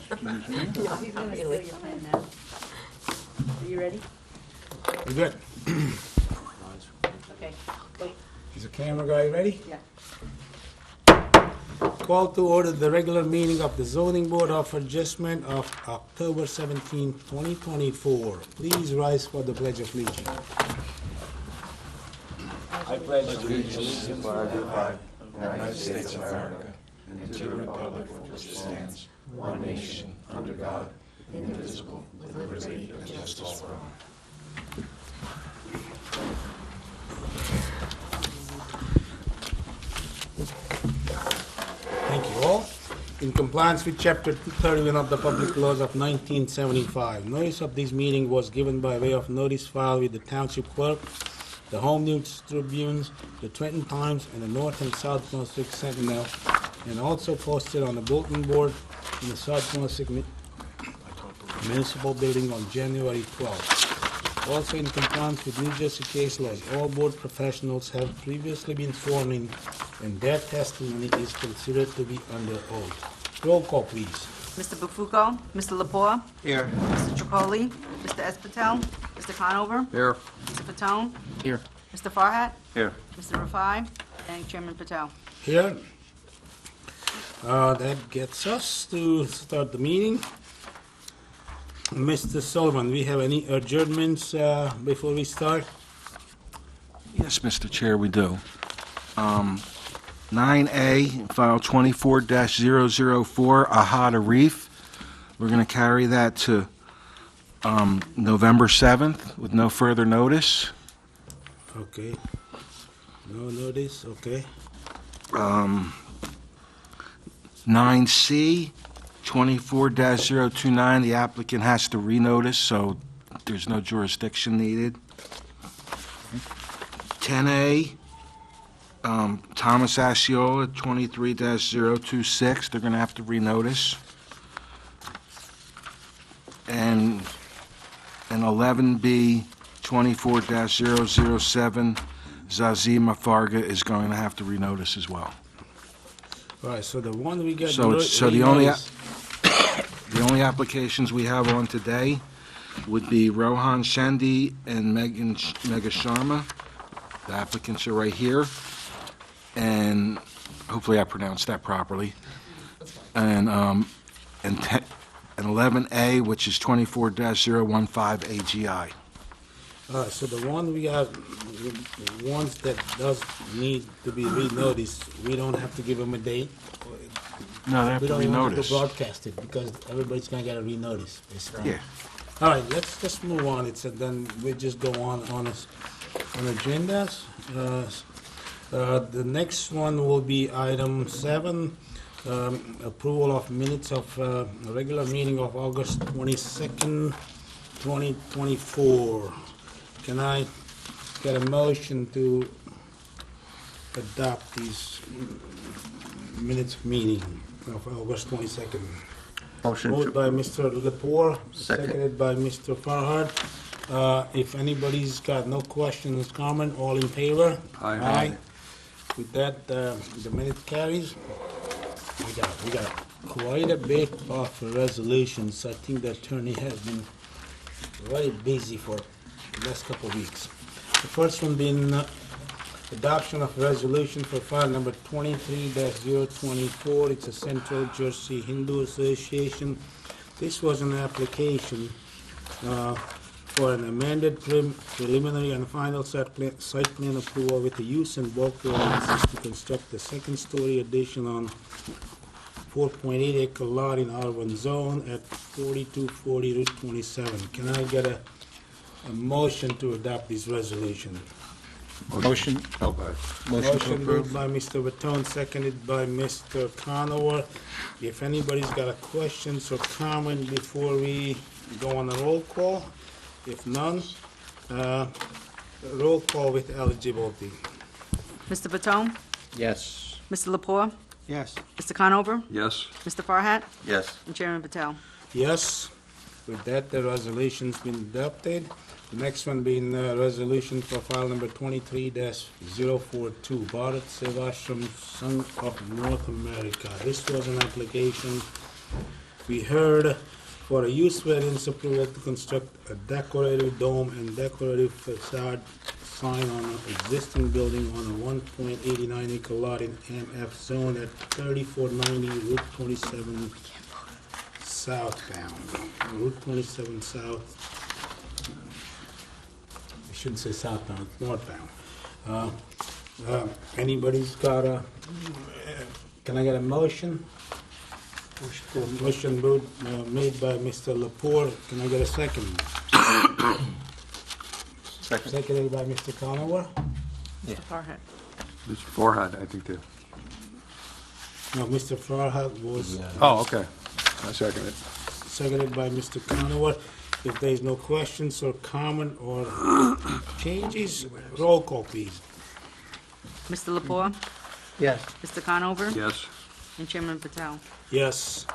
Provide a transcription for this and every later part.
Yeah, he's gonna steal your pen now. Are you ready? We're good. Okay, wait, Is the camera guy ready? yeah. Call to order the regular meeting of the Zoning Board of Adjustment of October 17, 2024. Please rise for the Pledge of Allegiance. I pledge allegiance to the flag of the United States of America and to the republic for which it stands, one nation, under God, indivisible, with liberty and justice for all. Thank you all. In compliance with Chapter 231 of the Public Laws of 1975, notice of this meeting was given by way of notice filed with the Township Clerk, the Home News Tribunes, the Trenton Times, and the North and South Brunswick Sentinel, and also posted on the bulletin board in the South Brunswick Municipal Building on January 12th. Also in compliance with New Jersey case laws, all board professionals have previously been sworn in, and their testimony is considered to be under oath. Roll call, please. Mr. Bufuco, Mr. Lepore, Here. Mr. Tripoli, Mr. Espetel, Mr. Conover, Here. Mr. Fatone, Here. Mr. Farhat, Here. Mr. Rafai, and Chairman Patel. Here. That gets us to start the meeting. Mr. Sullivan, we have any adjournments before we start? Yes, Mr. Chair, we do. 9A, file 24-004, Ahad Reef. We're going to carry that to November 7th with no further notice. Okay. No notice, okay. 9C, 24-029, the applicant has to renotice, so there's no jurisdiction needed. 10A, Thomas Asciola, 23-026, they're going to have to renotice. And 11B, 24-007, Zazima Farga is going to have to renotice as well. All right, so the one we got... So the only applications we have on today would be Rohan Shandy and Mega Sharma. The applicants are right here, and hopefully I pronounced that properly. And 11A, which is 24-015 AGI. All right, so the one we got, the ones that does need to be renoticed, we don't have to give them a date? No, they have We to don't even have to renotice. broadcast it, because everybody's gonna get a renotice, basically. Yeah. All right, let's just move on. It's, then we just go on agendas. The next one will be item 7, approval of minutes of a regular meeting of August 22nd, 2024. Can I get a motion to adopt these minutes of meeting of August 22nd? Motion Moved by Mr. Lepore, Second. seconded by Mr. Farhad. If anybody's got no questions, comment, all in favor? Aye. With that, the minute carries. We got quite a bit of resolutions. I think the attorney has been very busy for the last couple of weeks. The first one being adoption of resolution for file number 23-024. It's a Central Jersey Hindu Association. This was an application for an amended preliminary and final site plan approval with the use and bulk variances to construct the second-story addition on 4.8 acre lot in R1 zone at 4240 Route 27. Can I get a motion to adopt this resolution? Motion. Motion moved by Mr. Vatone, seconded by Mr. Conover. If anybody's got a questions or comment before we go on a roll call, if none, roll call with eligibility. Mr. Fatone, Yes. Mr. Lepore, Yes. Mr. Conover, Yes. Mr. Farhat, Yes. and Chairman Patel. Yes. With that, the resolution's been adopted. The next one being resolution for file number 23-042, Bharat Sevashram Sangh of North America. This was an application we heard for a use variance approval to construct a decorative dome and decorative facade sign on an existing building on a 1.89 acre lot in MF zone at 3490 Route 27 southbound. Route 27 south. I shouldn't say southbound, it's northbound. Anybody's got a, can I get a motion? Motion made by Mr. Lepore. Can I get a second? Second. Seconded by Mr. Conover. Mr. Farhat. Mr. Forehand, I think too. No, Mr. Farhat was Oh, okay. I second it. seconded by Mr. Conover. If there is no questions or comment or changes, roll call, please. Mr. Lepore? Yes. Mr. Conover? Yes. And Chairman Patel. Yes.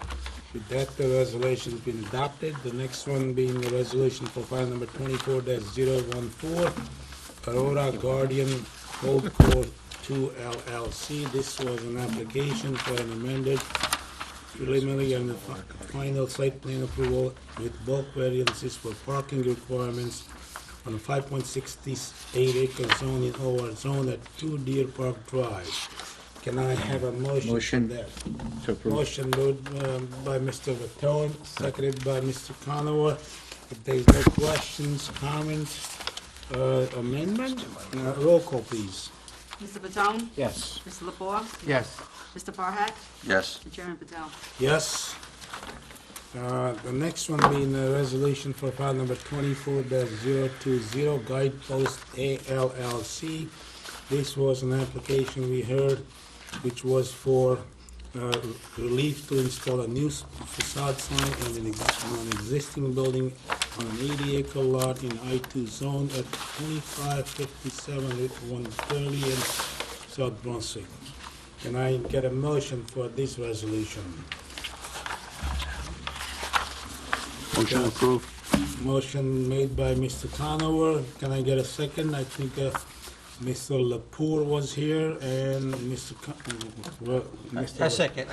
With that, the resolution's been adopted. The next one being the resolution for file number 24-014, Aurora Guardian Gold Corps 2 LLC. This was an application for an amended preliminary and final site plan approval with bulk variances for parking requirements on a 5.68 acre zone in OR zone at 2 Deer Park Drive. Can I have a motion? Motion. For that? To approve. Motion moved by Mr. Vatone, seconded by Mr. Conover. If there's no questions, comments, amendment, roll call, please. Mr. Patone? Yes. Mr. Lepore? Yes. Mr. Farhat? Yes. And Chairman Patel. Yes. The next one being a resolution for file number 24-020, Guidepost ALLC. This was an application we heard, which was for relief to install a new facade sign on an existing building on an 80-acre lot in I-2 zone at 2557 Route 130 in South Brunswick. Can I get a motion for this resolution? Motion approved. Motion made by Mr. Conover. Can I get a second? I think Mr. Lepore was here and Mr. I second.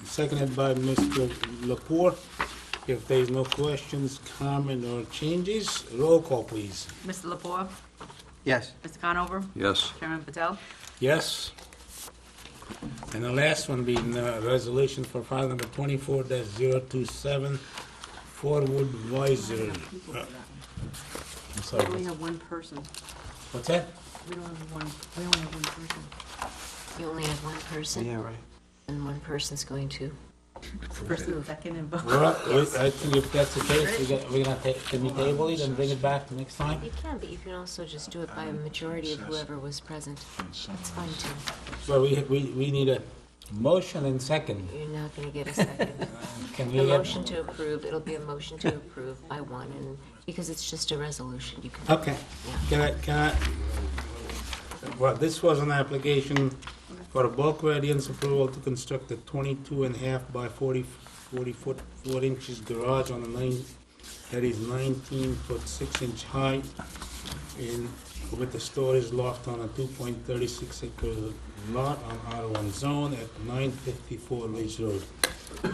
Seconded by Mr. Lepore. If there is no questions, comment, or changes, roll call, please. Mr. Lepore? Yes. Mr. Conover? Yes. Chairman Patel. Yes. And the last one being resolution for file number 24-027, Forward Wiser. I'm We sorry, only have one person. what's that? We only have one person. You only have one person, Yeah, right. and one person's going to. First and second and vote. Well, I think if that's the case, we're gonna can we table it and bring it back next time? You can, but you can also just do it by a majority of whoever was present. That's fine too. So we need a motion and second. You're not gonna get a second. Can The we motion to approve, it'll be a motion to approve by one, and because it's just a resolution, you can. Okay. Can I, well, this was an application for a bulk variance approval to construct a 22.5 by 40 foot 4 inches garage on a 19 foot 6 inch height with the storage loft on a 2.36 acre lot on R1 zone at 954 Ridge Road.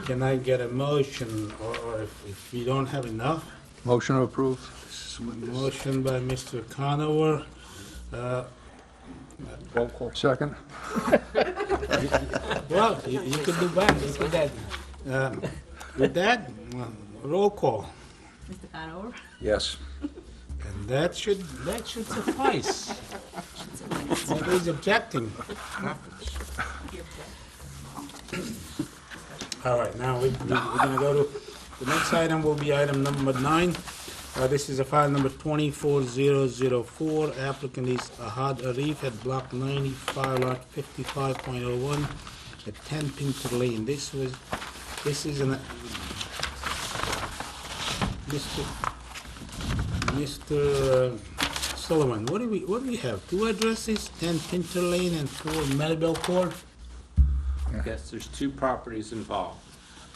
Can I get a motion, or if we don't have enough? Motion approved. Motion by Mr. Conover. Second. Well, you could do that, you could that. With that, roll call. Mr. Conover? Yes. And that should suffice. Nobody's objecting. All right, now we're gonna go to, the next item will be item number 9. This is a file number 24004. Applicant is Ahad Arif at block 95, lot 55.01 at 10 Pinter Lane. This is an, Mr. Solomon, what do we have? 2 addresses, 10 Pinter Lane and 4 Melville Court? Yes, there's 2 properties involved.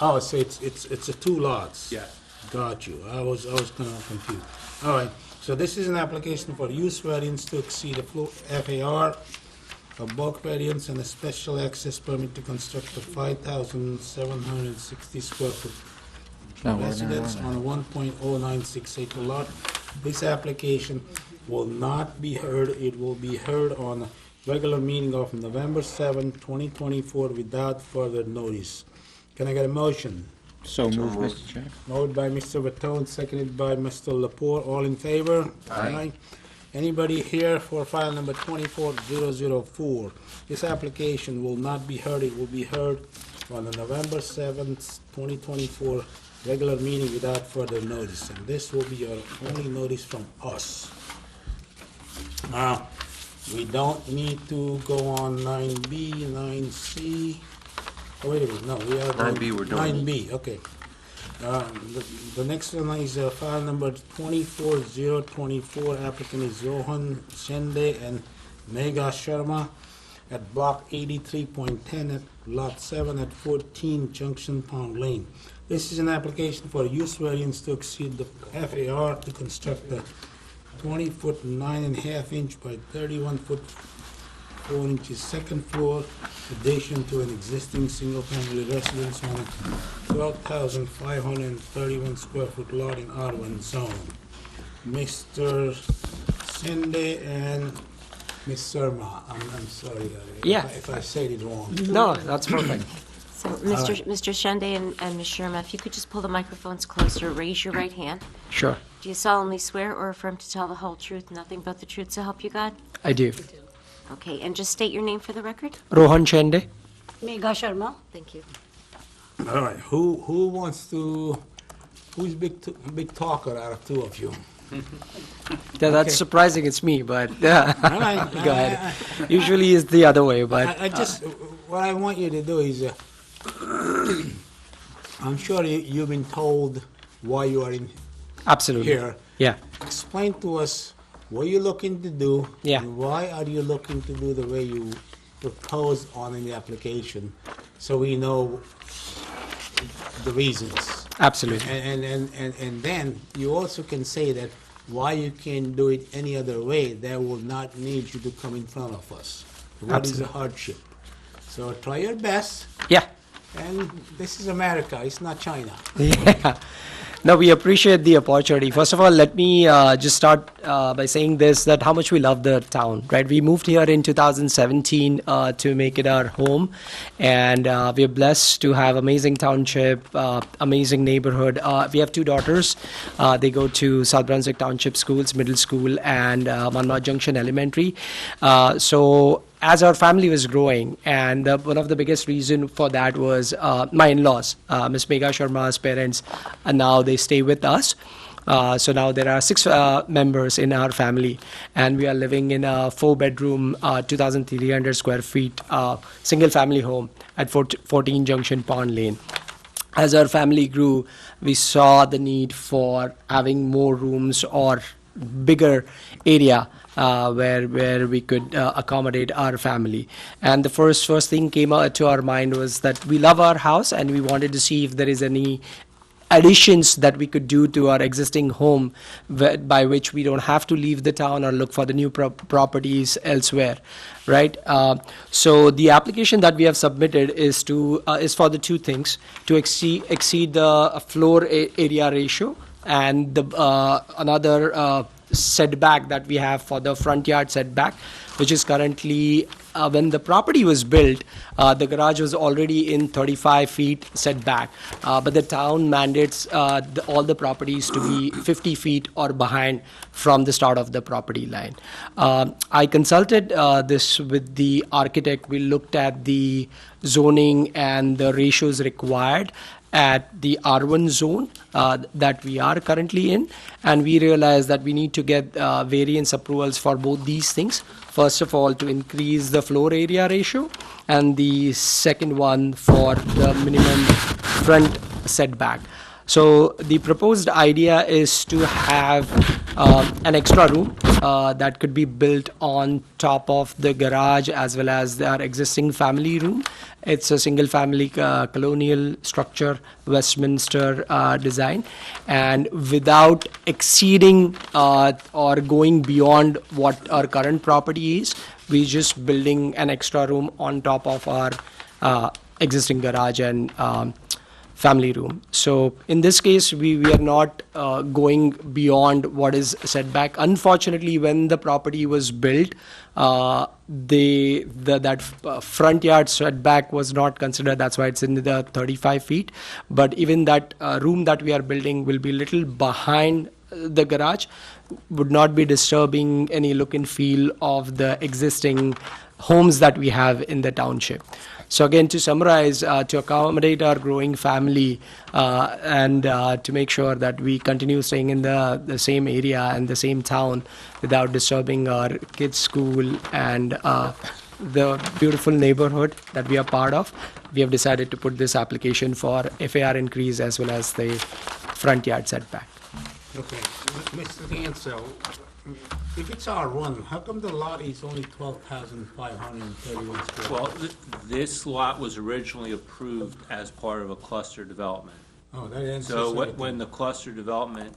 Oh, so it's a 2 lots? Yeah. Got you. I was kind of confused. All right, so this is an application for use variance to exceed the FAR a bulk variance and a special access permit to construct a 5,760 square foot residence on a 1.096 acre lot. This application will not be heard. It will be heard on a regular meeting of November 7, 2024 without further notice. Can I get a motion? So moved, Mr. Chair. Moved by Mr. Vatone, seconded by Mr. Lepore. All in favor? Aye. Anybody here for file number 24004? This application will not be heard. It will be heard on the November 7th, 2024 regular meeting without further notice. And this will be your only notice from us. Now, we don't need to go on 9B, 9C. Oh, wait a minute, no, we are. 9B we're doing. 9B, okay. The next one is file number 24024. Applicant is Rohan Shende and Megha Sharma at block 83.10 at lot 7 at 14 Junction Pond Lane. This is an application for use variance to exceed the FAR to construct a 20-foot 9.5-inch by 31-foot 4 inches second floor addition to an existing single-family residence on a 12,531 square foot lot in R1 zone. Mr. Sende and Ms. Sharma, I'm sorry if I said it wrong. No, that's perfect. So, Mr. Shende and Ms. Sharma, if you could just pull the microphones closer, raise your right hand. Sure, Do you solemnly swear or affirm to tell the whole truth, nothing but the truth, so help you God? I do. Okay, and just state your name for the record. Rohan Shende. Megha Sharma. Thank you. All right, who's big talker out of two of you? Yeah, that's surprising. It's me, but yeah. All right, Go ahead. Usually it's the other way, but I just, what I want you to do is, I'm sure you've been told why you are in absolutely. here. Yeah. Explain to us what you're looking to do. Yeah. And why are you looking to do the way you propose on in the application, so we know the reasons. Absolutely. And then you also can say that why you can't do it any other way that will not need you to come in front of us. What is the hardship? So try your best, Yeah. and this is America, it's not China. Yeah. No, we appreciate the opportunity. First of all, let me just start by saying this, that how much we love the town, right? We moved here in 2017 to make it our home, and we are blessed to have amazing township, amazing neighborhood. We have two daughters. They go to South Brunswick Township Schools, middle school, and Manma Junction Elementary. So as our family was growing, and one of the biggest reason for that was my in-laws, Ms. Megha Sharma's parents, and now they stay with us. So now there are 6 members in our family, and we are living in a 4-bedroom, 2,300 square feet single-family home at 14 Junction Pond Lane. As our family grew, we saw the need for having more rooms or bigger area where we could accommodate our family. And the first thing came to our mind was that we love our house, and we wanted to see if there is any additions that we could do to our existing home by which we don't have to leave the town or look for the new properties elsewhere, right? So the application that we have submitted is for the two things: to exceed the floor area ratio, and the another setback that we have for the front yard setback, which is currently, when the property was built, the garage was already in 35 feet setback, but the town mandates all the properties to be 50 feet or behind from the start of the property line. I consulted this with the architect. We looked at the zoning and the ratios required at the R1 zone that we are currently in, and we realized that we need to get variance approvals for both these things. First of all, to increase the floor area ratio, and the second one for the minimum front setback. So the proposed idea is to have an extra room that could be built on top of the garage as well as our existing family room. It's a single family colonial structure, Westminster design, and without exceeding or going beyond what our current property is, we're just building an extra room on top of our existing garage and family room. So in this case, we are not going beyond what is set back. Unfortunately, when the property was built, that front yard setback was not considered. That's why it's in the 35 feet. But even that room that we are building will be little behind the garage, would not be disturbing any look and feel of the existing homes that we have in the township. So again, to summarize, to accommodate our growing family and to make sure that we continue staying in the same area and the same town without disturbing our kids' school and the beautiful neighborhood that we are part of, we have decided to put this application for FAR increase as well as the front yard setback. Okay, Mr. Hansel, if it's R1, how come the lot is only 12,531 square feet? Well, this lot was originally approved as part of a cluster development. Oh, that answers So everything. when the cluster development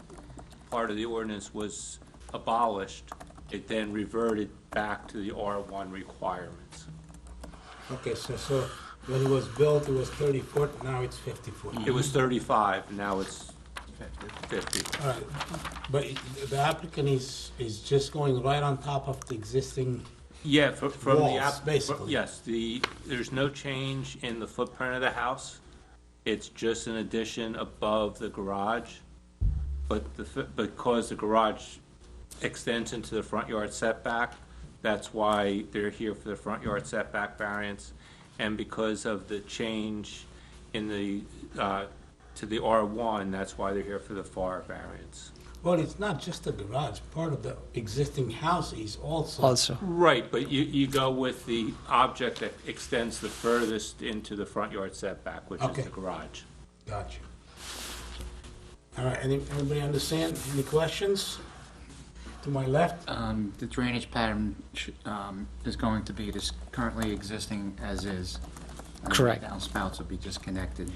part of the ordinance was abolished, it then reverted back to the R1 requirements. Okay, so when it was built, it was 30 foot, now it's 50 foot. It was 35, now it's 50. All right, but the applicant is just going right on top of the existing, Yeah, from the Walls, app. basically. Yes, there's no change in the footprint of the house. It's just an addition above the garage. But because the garage extends into the front yard setback, that's why they're here for the front yard setback variance. And because of the change in the, to the R1, that's why they're here for the FAR variance. well, it's not just the garage, part of the existing house is also. Also, Right, but you go with the object that extends the furthest into the front yard setback, which Okay. is the garage. Gotcha. All right, anybody understand? Any questions? To my left? The drainage pattern is going to be just currently existing as is. And Correct. Downspouts will be disconnected.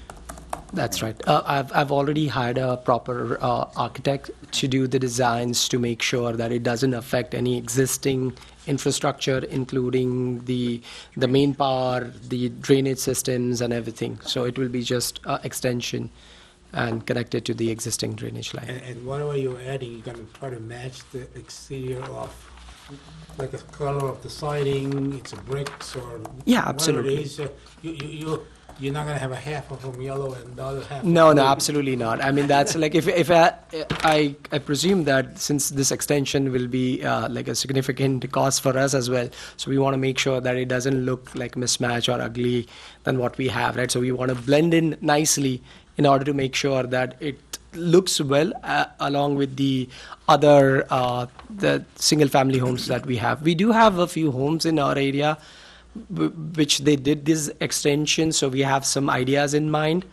that's right. I've already hired a proper architect to do the designs to make sure that it doesn't affect any existing infrastructure, including the main power, the drainage systems, and everything. So it will be just extension and connected to the existing drainage line. And whatever you're adding, you're gonna try to match the exterior of, like the color of the siding, it's a bricks or. Yeah, whatever it absolutely. is, you're not gonna have a half of them yellow and the other half. No, blue. absolutely not. I mean, that's like if I presume that since this extension will be like a significant cost for us as well, so we want to make sure that it doesn't look like mismatch or ugly than what we have, right? So we want to blend in nicely in order to make sure that it looks well along with the other the single family homes that we have. We do have a few homes in our area which they did this extension, so we have some ideas in mind.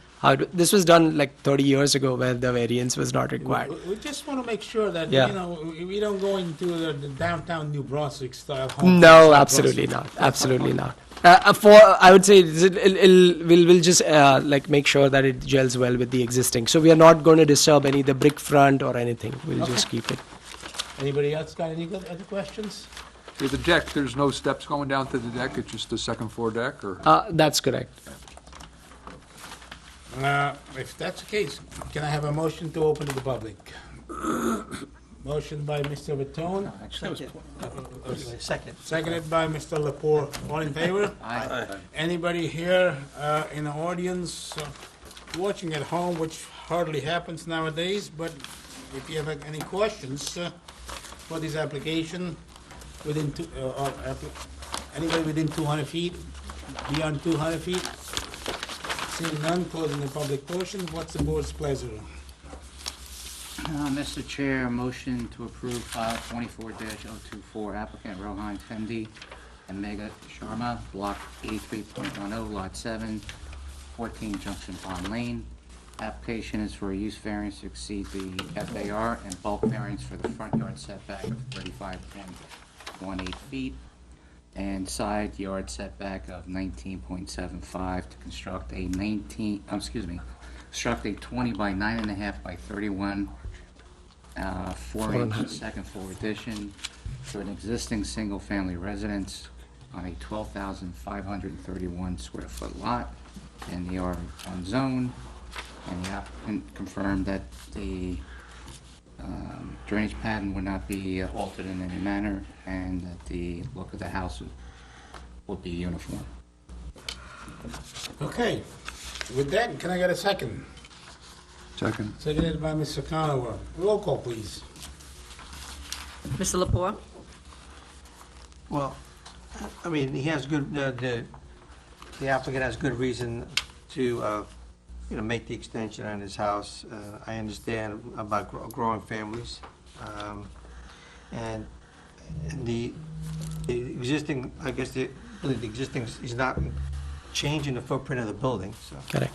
This was done like 30 years ago where the variance was not required. We just wanna make sure that, Yeah. we don't go into the downtown New Brunswick style home. No, inside absolutely Brunswick. not. Absolutely not. I would say we'll just like make sure that it gels well with the existing. So we are not going to disturb any the brick front or anything. We'll just keep it. Anybody else got any other questions? Yeah, the deck, there's no steps going down to the deck, it's just a second floor deck, or? That's correct. If that's the case, can I have a motion to open to the public? Motion by Mr. Vitone, Second. seconded by Mr. Lepore. All in favor? Aye. Anybody here in the audience watching at home, which hardly happens nowadays, but if you have any questions for this application, anybody within 200 feet, beyond 200 feet? Seeing none, closing the public portion. What's the board's pleasure? Mr. Chair, motion to approve file 24-024 applicant Rohan Fendi and Mega Sharma, block 83.10, lot 7, 14 Junction Pond Lane. Application is for a use variance to exceed the FAR and bulk variance for the front yard setback of 35.18 feet and side yard setback of 19.75 to construct a 20 by 9.5 by 31 4-inch second floor addition to an existing single-family residence on a 12,531 square foot lot in the R1 zone. And the applicant confirmed that the drainage pattern would not be altered in any manner, and that the look of the house will be uniform. Okay, with that, can I get a second? Second. Seconded by Mr. Conover. Roll call, please. Mr. Lepore? Well, I mean, he has good, the applicant has good reason to, make the extension on his house. I understand about growing families. And the existing, I guess, really the existing is not changing the footprint of the building, so. Correct.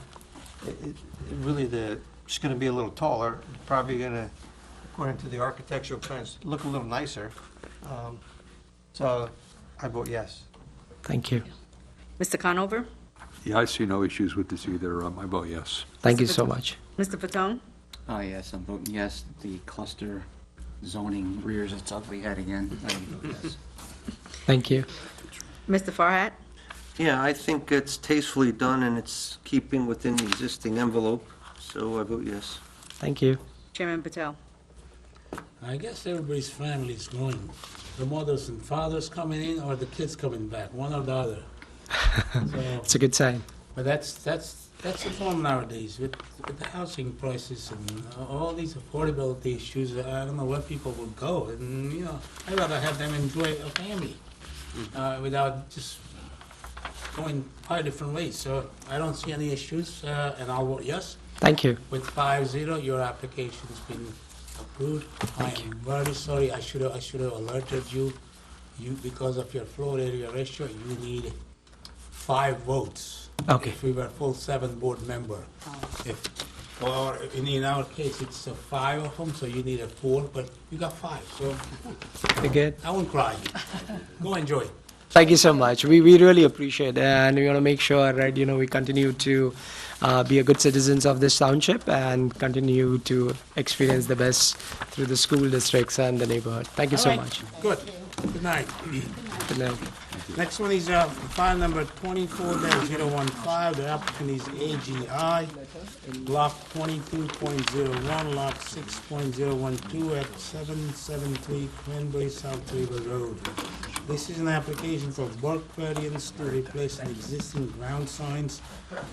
It really, it's gonna be a little taller, probably gonna, according to the architectural plans, look a little nicer. So I vote yes. Thank you. Mr. Conover? Yeah, I see no issues with this either. I vote yes. Thank you so much. Mr. Fatone? Yes, I'm voting yes. The cluster zoning rears its ugly head again. I vote yes. Thank you. Mr. Farhat? Yeah, I think it's tastefully done and it's keeping within the existing envelope, so I vote yes. Thank you. Chairman Patel? I guess everybody's family is growing. The mothers and fathers coming in or the kids coming back, one or the other. So, It's a good sign. but that's the norm nowadays with the housing prices and all these affordability issues. I don't know where people will go, and I'd rather have them enjoy a family without just going 5 different ways. So I don't see any issues, and I'll vote yes. Thank you. With 5-0, your application's been approved. I am very sorry. I should have alerted you. Because of your floor area ratio, you need 5 votes. Okay. If we were full 7 board member. Or in our case, it's 5 of them, so you need a 4, but you got 5, so You're good. I won't cry. Go enjoy. Thank you so much. We really appreciate it, and we want to make sure, right, we continue to be a good citizens of this township and continue to experience the best through the school districts and the neighborhood. Thank you All so right. much. Good. Good night. Good night. Next one is file number 24-015. The applicant is AGI, block 22.01, lot 6.012 at 773 Cranberry South River Road. This is an application for bulk variance to replace an existing ground signs,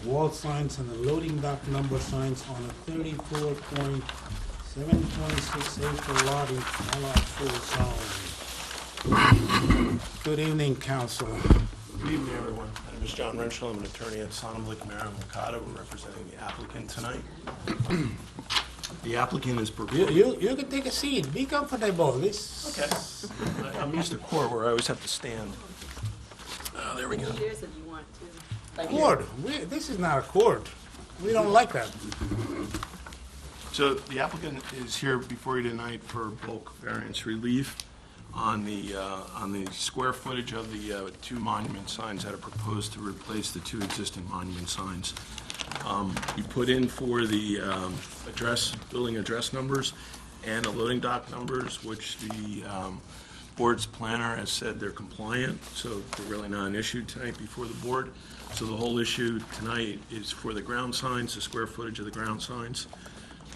wall signs, and the loading dock number signs on a 34.726 acre lot in LR4 zone. Good evening, council. Good evening, everyone. My name is John Renschel. I'm an attorney at Sonnenblick, Mara, and Mercado. We're representing the applicant tonight. The applicant is proposing... You can take a seat. Be comfortable. This. Okay. I'm used to court where I always have to stand. There we go. Chairs if you want to. Court. This is not a court. We don't like that. So the applicant is here before you tonight for bulk variance relief on the square footage of the 2 monument signs that are proposed to replace the 2 existing monument signs. We put in for the building address numbers and the loading dock numbers, which the board's planner has said they're compliant, so they're really not an issue tonight before the board. So the whole issue tonight is for the ground signs, the square footage of the ground signs.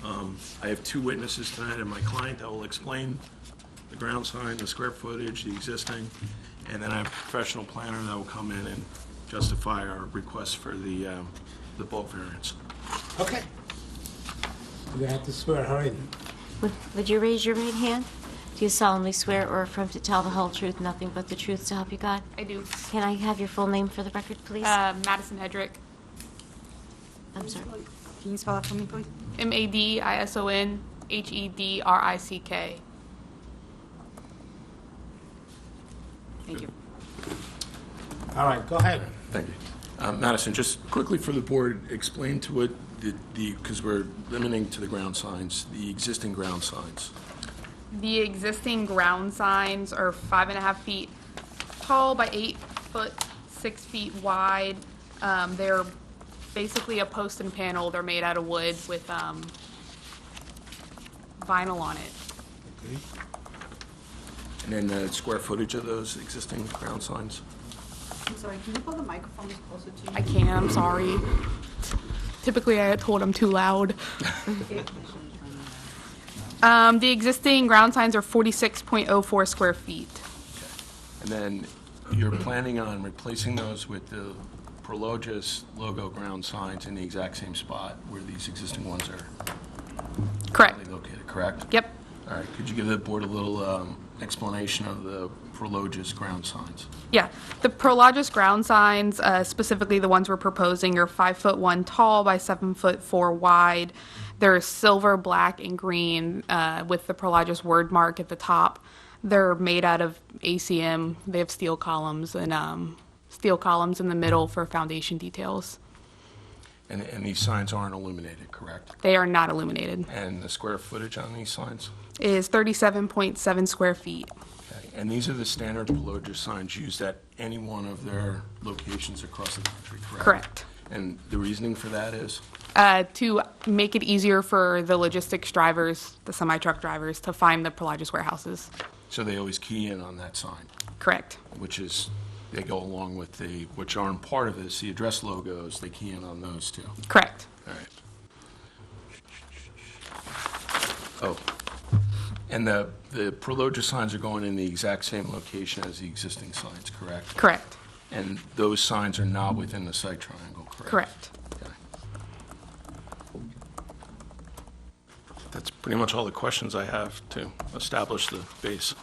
I have 2 witnesses tonight and my client that will explain the ground sign, the square footage, the existing, and then I have a professional planner that will come in and justify our request for the bulk variance. Okay. You have to swear her in. Would you raise your right hand? Do you solemnly swear or affirm to tell the whole truth, nothing but the truth, so help you God? I do. Can I have your full name for the record, please? Madison Hedrick. I'm sorry. Can you spell that for me, please? MADISONHEDRICK. Thank you. All right, go ahead. Thank you. Madison, just quickly for the board, explain to it, because we're limiting to the ground signs, the existing ground signs. The existing ground signs are 5.5 feet tall by 8 foot, 6 feet wide. They're basically a post and panel. They're made out of wood with vinyl on it. Okay. And then the square footage of those existing ground signs? I'm sorry, can you pull the microphone closer to you? I can, I'm sorry. Typically, I told I'm too loud. The existing ground signs are 46.04 square feet. And then you're planning on replacing those with the Prologis logo ground signs in the exact same spot where these existing ones are Correct. located, correct? Yep. All right, could you give the board a little explanation of the Prologis ground signs? Yeah, the Prologis ground signs, specifically the ones we're proposing, are 5'1" tall by 7'4" wide. They're silver, black, and green with the Prologis word mark at the top. They're made out of ACM. They have steel columns and steel columns in the middle for foundation details. And these signs aren't illuminated, correct? They are not illuminated. And the square footage on these signs? It is 37.7 square feet. Okay. And these are the standard Prologis signs used at any one of their locations across the country, correct? Correct. And the reasoning for that is? To make it easier for the logistics drivers, the semi-truck drivers, to find the Prologis warehouses. So they always key in on that sign? Correct. Which is, they go along with the, which aren't part of this, the address logos, they key in on those too? Correct. All right. Oh, and the Prologis signs are going in the exact same location as the existing signs, correct? Correct. And those signs are not within the site triangle, correct? Correct. Okay. That's pretty much all the questions I have to establish the base.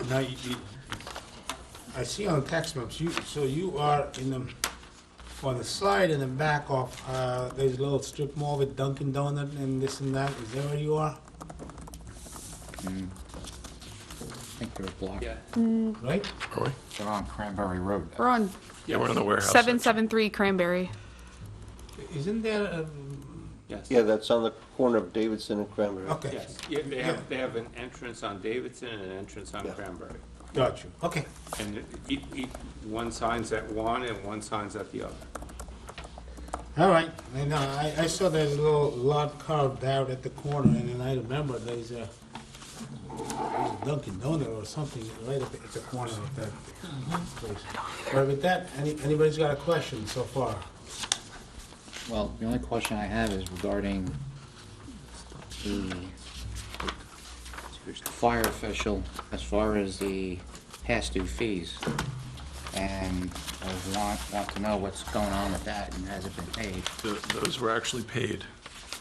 Now, I see on the tax maps, so you are in the, on the side and the back of, there's a little strip mall with Dunkin' Donut and this and that. Is that where you are? I think they're blocked. Right? Are we? They're on Cranberry Road. We're on Yeah, we're in the warehouse section. 773 Cranberry. Isn't there a, Yes. Yeah, that's on the corner of Davidson and Cranberry. okay. Yes, yeah, they have an entrance on Davidson and an entrance on Yeah. Cranberry. Got you. Okay. And one sign's at one and one sign's at the other. All right. And I saw there's a little lot carved out at the corner, and then I remember there's a Dunkin' Donut or something right at the corner of that place. But with that, anybody's got a question so far? Well, the only question I have is regarding the fire official as far as the past due fees. And I want to know what's going on with that and has it been paid? Those were actually paid.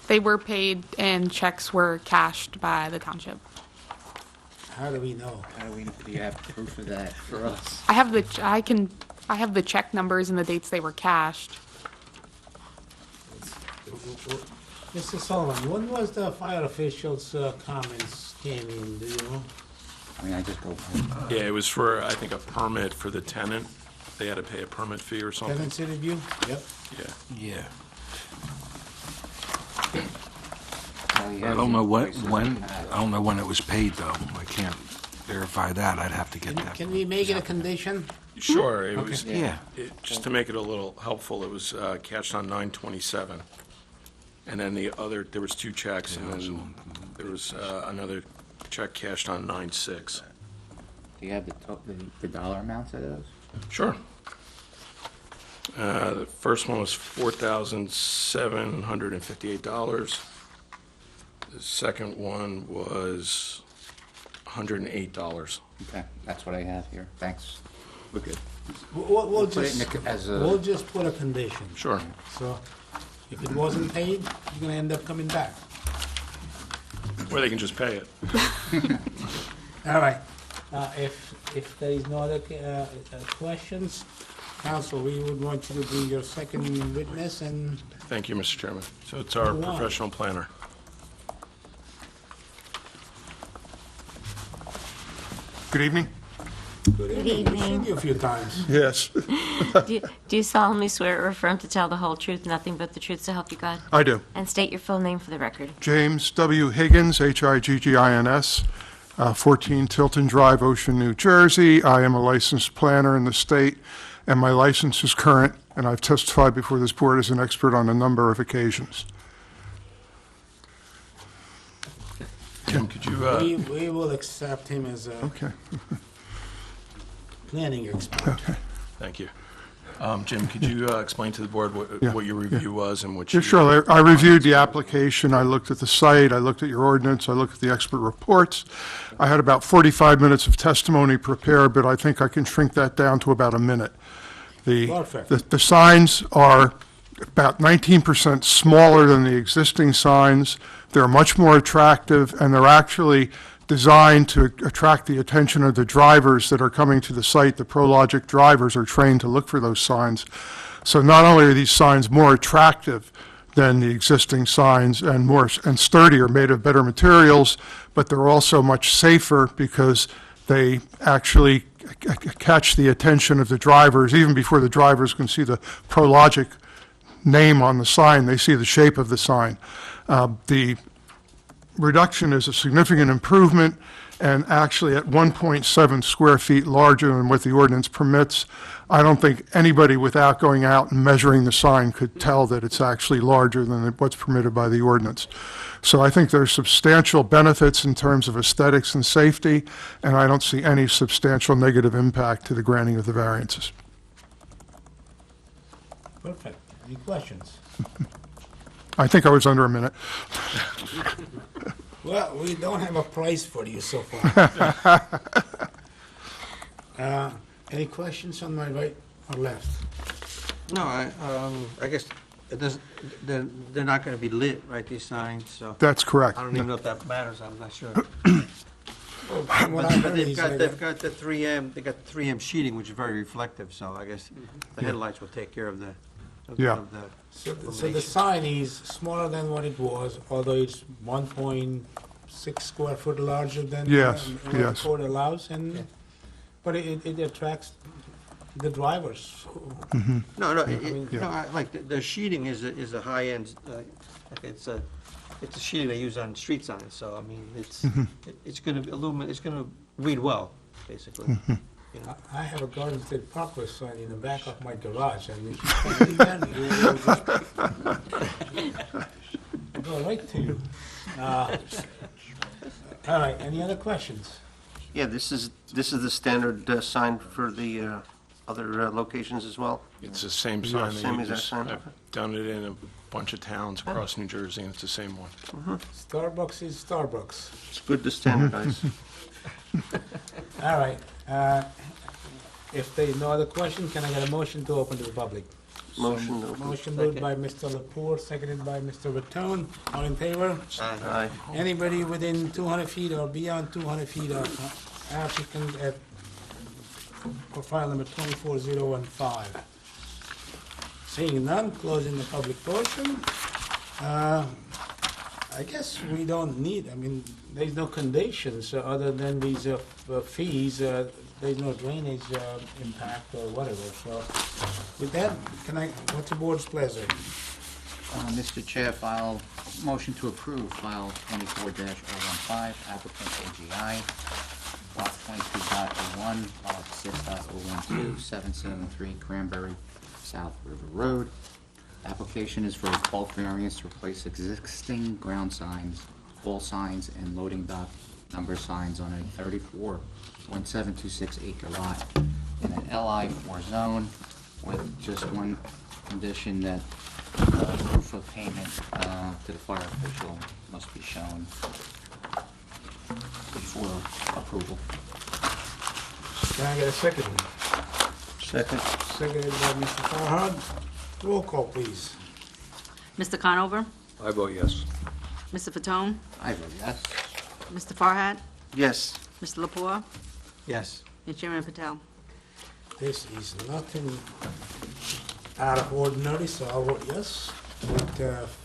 They were paid and checks were cashed by the township. How do we know? Do you have proof of that for us? I have the check numbers and the dates they were cashed. Mr. Sullivan, when was the fire officials' comments came in, do you know? I mean, I just go home. Yeah, it was for, I think, a permit for the tenant. They had to pay a permit fee or something. Tenancy review? Yep. Yeah. I don't know I don't know when it was paid, though. I can't verify that. I'd have to get that. Can we make it a condition? Sure, it was, Yeah. just to make it a little helpful, it was cashed on 9/27. And then the other, there was two checks, and then there was another check cashed on 9/6. Do you have the dollar amounts of those? Sure. The first one was $4,758. The second one was $108. Okay, that's what I have here. Thanks. We're good. We'll Put it in just, the- as a- we'll just put a condition. Sure. So if it wasn't paid, you're gonna end up coming back. Or they can just pay it. All right. If there is no other questions, counsel, we would want you to be your second witness and Thank you, Mr. Chairman. So it's our Go on. professional planner. Good evening. good Good evening. We've evening. seen you a few times. Yes, Do you solemnly swear or affirm to tell the whole truth, nothing but the truth, so help you God? I do. And state your full name for the record. James W. Higgins, Higgins, 14 Tilton Drive, Ocean, New Jersey. I am a licensed planner in the state, and my license is current, and I've testified before this board as an expert on a number of occasions. Jim, could you, We will accept him as a Okay. planning expert. Okay. Thank you. Jim, could you explain to the board what your review was and what Yeah, you... sure. I reviewed the application, I looked at the site, I looked at your ordinance, I looked at the expert reports. I had about 45 minutes of testimony prepared, but I think I can shrink that down to about a minute. Perfect. The signs are about 19% smaller than the existing signs. They're much more attractive, and they're actually designed to attract the attention of the drivers that are coming to the site. The ProLogic drivers are trained to look for those signs. So not only are these signs more attractive than the existing signs and sturdier, made of better materials, but they're also much safer because they actually catch the attention of the drivers. Even before the drivers can see the ProLogic name on the sign, they see the shape of the sign. The reduction is a significant improvement, and actually at 1.7 square feet larger than what the ordinance permits. I don't think anybody without going out and measuring the sign could tell that it's actually larger than what's permitted by the ordinance. So I think there's substantial benefits in terms of aesthetics and safety, and I don't see any substantial negative impact to the granting of the variances. Perfect. Any questions? I think I was under a minute. Well, we don't have a price for you so far. Any questions on my right or left? No, I guess it doesn't, they're not going to be lit, right, these signs, so. That's correct. I don't even know if that matters, I'm not sure. From what I But heard, they've he's got, like- they've got the 3M sheeting, which is very reflective, so I guess the headlights will take care of the, Yeah. of the So the illumination. sign is smaller than what it was, although it's 1.6 square foot larger than Yes, what the yes. code allows, and, but it attracts the drivers. No, no, mean, like, the sheeting is a high-end, it's a sheeting they use on street signs, so, I mean, it's gonna illuminate, it's gonna read well, basically. You know? I have a Garden State Parkway sign in the back of my garage, and if you come in there, it will just go right to you. All right, any other questions? Yeah, this is the standard sign for the other locations as well? It's the same sign that Same you exact just... sign? I've done it in a bunch of towns across New Jersey, and it's the same one. Starbucks is Starbucks. It's good to standardize. All right, if there is no other question, can I get a motion to open to the public? Motion to open. Motion moved by Mr. Lepore, seconded by Mr. Raton. All in favor? Aye. Anybody within 200 feet or beyond 200 feet of applicant at profile number 24015. Seeing none, closing the public portion. I guess we don't need, I mean, there's no conditions other than these fees. There's no drainage impact or whatever. So with that, what's the board's pleasure? Mr. Chair, motion to approve file 24-015, applicant AGI, block 22.01, lot 6.012, 773 Cranberry, South River Road. Application is for a bulk variance to replace existing ground signs, wall signs, and loading dock number signs on a 34.726 acre lot in an LI4 zone with just one condition that proof of payment to the fire official must be shown before approval. Can I get a second? Second. Seconded by Mr. Farhad. Roll call, please. Mr. Conover? I vote yes. Mr. Fatone? I vote yes. Mr. Farhat? Yes. Mr. Lepore? Yes. And Chairman Patel? This is nothing out of ordinary, so I'll vote yes. With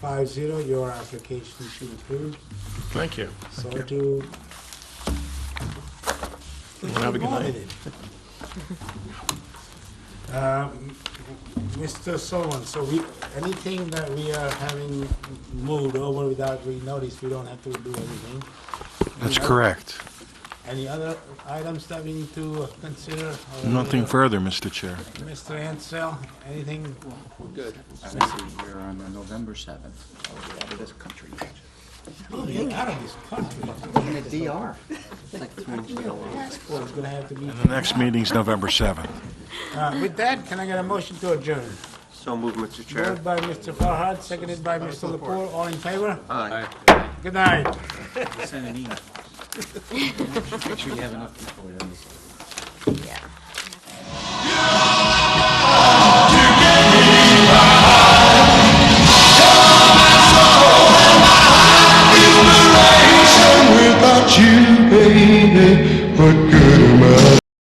5-0, your application is approved. Thank you. So to... Have a good night. Mr. Sullivan, so anything that we are having moved over without re-notice, we don't have to do anything? That's Any other- correct. Any other items that we need to consider? or- Nothing further, Mr. Chair. Mr. Ansel, anything? Good. We're on November 7th. I'll be out of this country. Oh, you're out of this country. In the DR. Passport is gonna have to be... The next meeting's November 7th. With that, can I get a motion to adjourn? So moved, Mr. Chair. Moved by Mr. Farhad, seconded by Mr. Lepore. All in favor? Aye. Good night. Send an email. Make sure you have enough people there. Yeah. Without you.